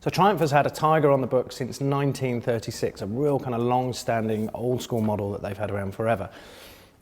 So Triumph has had a Tiger on the book since 1936, a real kind of long-standing old school model that they've had around forever.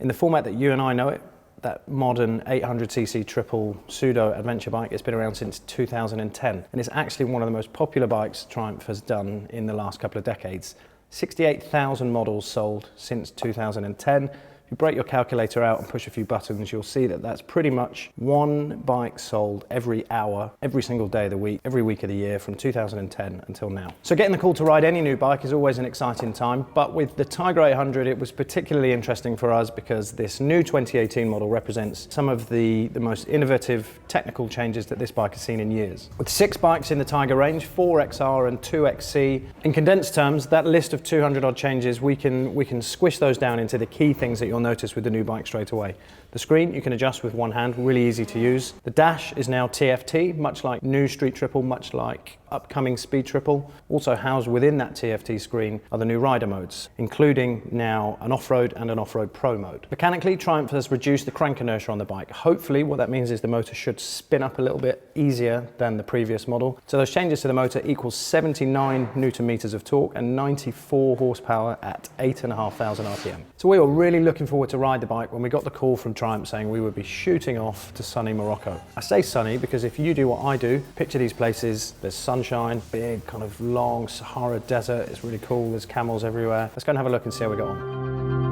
In the format that you and I know it, that modern 800cc triple pseudo adventure bike, it's been around since 2010. And it's actually one of the most popular bikes Triumph has done in the last couple of decades. 68,000 models sold since 2010. If you break your calculator out and push a few buttons, you'll see that that's pretty much one bike sold every hour, every single day of the week, every week of the year from 2010 until now. So getting the call to ride any new bike is always an exciting time, but with the Tiger 800 it was particularly interesting for us because this new 2018 model represents some of the most innovative technical changes that this bike has seen in years. With 6 bikes in the Tiger range, 4 XR and 2 XC, in condensed terms, that list of 200 odd changes, we can squish those down into the key things that you'll notice with the new bike straight away. The screen you can adjust with one hand, really easy to use. The dash is now TFT, much like new Street Triple, much like upcoming Speed Triple. Also housed within that TFT screen are the new rider modes, including now an off-road and an off-road pro mode. Mechanically, Triumph has reduced the crank inertia on the bike. Hopefully what that means is the motor should spin up a little bit easier than the previous model. So those changes to the motor equals 79 Newton meters of torque and 94 horsepower at 8,500 RPM. So we were really looking forward to ride the bike when we got the call from Triumph saying we would be shooting off to sunny Morocco. I say sunny because if you do what I do, picture these places, there's sunshine, big kind of long Sahara desert, it's really cool, there's camels everywhere. Let's go and have a look and see how we got on.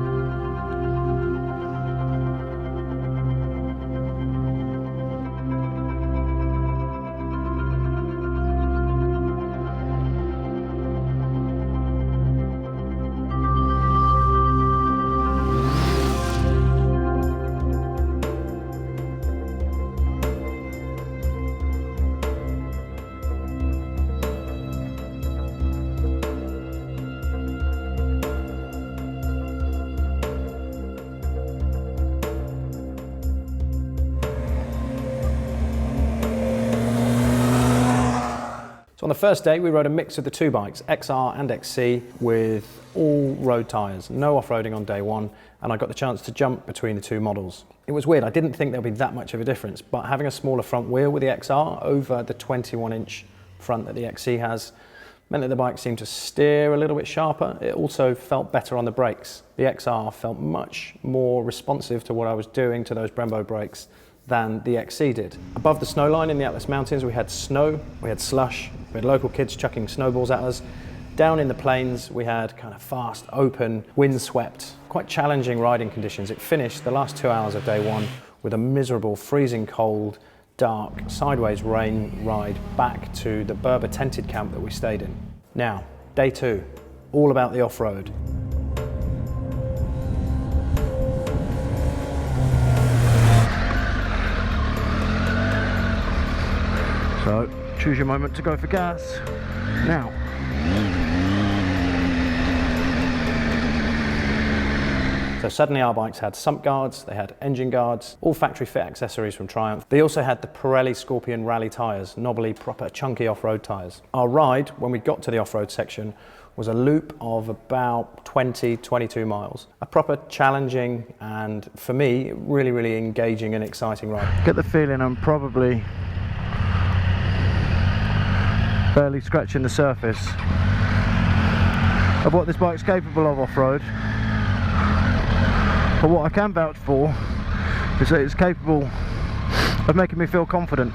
So on the first day, we rode a mix of the 2 bikes, XR and XC, with all road tyres, no off-roading on day 1, and I got the chance to jump between the 2 models. It was weird, I didn't think there'd be that much of a difference, but having a smaller front wheel with the XR over the 21-inch front that the XC has meant that the bike seemed to steer a little bit sharper. It also felt better on the brakes. The XR felt much more responsive to what I was doing to those Brembo brakes than the XC did. Above the snow line in the Atlas Mountains, we had snow, we had slush, we had local kids chucking snowballs at us. Down in the plains, we had kind of fast, open, windswept, quite challenging riding conditions. It finished the last 2 hours of day 1 with a miserable, freezing cold, dark, sideways rain ride back to the Berber tented camp that we stayed in. Now, day 2, all about the off-road. So, choose your moment to go for gas. Now. So suddenly our bikes had sump guards, they had engine guards, all factory fit accessories from Triumph. They also had the Pirelli Scorpion Rally tyres, knobbly, proper, chunky off-road tyres. Our ride, when we got to the off-road section, was a loop of about 22 miles. A proper challenging and, for me, really, really engaging and exciting ride. Get the feeling I'm probably barely scratching the surface of what this bike's capable of off-road. But what I can vouch for is that it's capable of making me feel confident.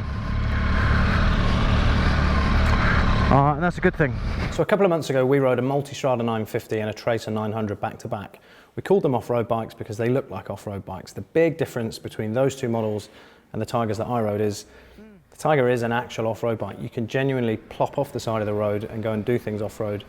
And that's a good thing. So a couple of months ago we rode a Multistrada 950 and a Tracer 900 back to back. We called them off-road bikes because they look like off-road bikes. The big difference between those 2 models and the Tigers that I rode is the Tiger is an actual off-road bike. You can genuinely plop off the side of the road and go and do things off-road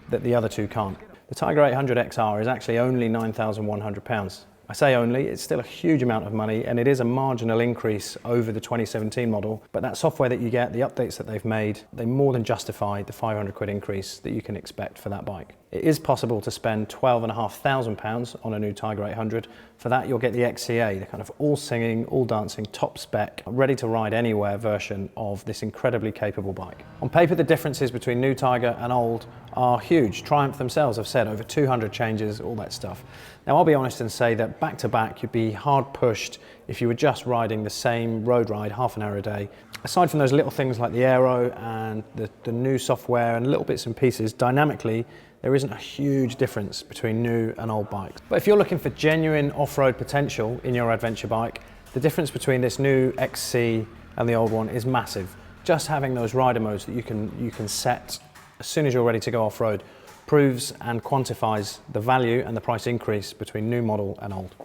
that the other 2 can't. The Tiger 800 XR is actually only £9,100. I say only, it's still a huge amount of money and it is a marginal increase over the 2017 model, but that software that you get, the updates that they've made, they more than justify the £500 increase that you can expect for that bike. It is possible to spend £12,500 on a new Tiger 800. For that you'll get the XCA, the kind of all singing, all dancing, top spec, ready to ride anywhere version of this incredibly capable bike. On paper the differences between new Tiger and old are huge. Triumph themselves have said over 200 changes, all that stuff. Now I'll be honest and say that back to back you'd be hard pushed if you were just riding the same road ride half an hour a day Aside from those little things like the aero and the new software and little bits and pieces, dynamically, there isn't a huge difference between new and old bikes. But if you're looking for genuine off-road potential in your adventure bike, the difference between this new XC and the old one is massive. Just having those rider modes that you can set as soon as you're ready to go off-road proves and quantifies the value and the price increase between new model and old.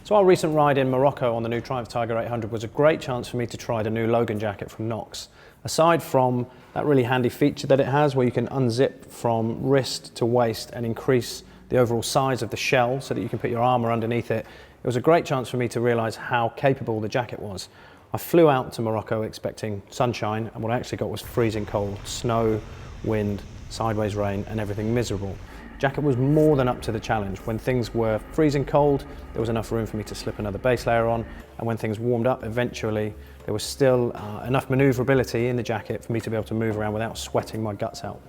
So our recent ride in Morocco on the new Triumph Tiger 800 was a great chance for me to try the new Logan jacket from Knox. Aside from that really handy feature that it has where you can unzip from wrist to waist and increase the overall size of the shell so that you can put your armour underneath it, it was a great chance for me to realise how capable the jacket was. I flew out to Morocco expecting sunshine, and what I actually got was freezing cold, snow, wind, sideways rain and everything miserable. Jacket was more than up to the challenge. When things were freezing cold, there was enough room for me to slip another base layer on, and when things warmed up eventually, there was still enough manoeuvrability in the jacket for me to be able to move around without sweating my guts out.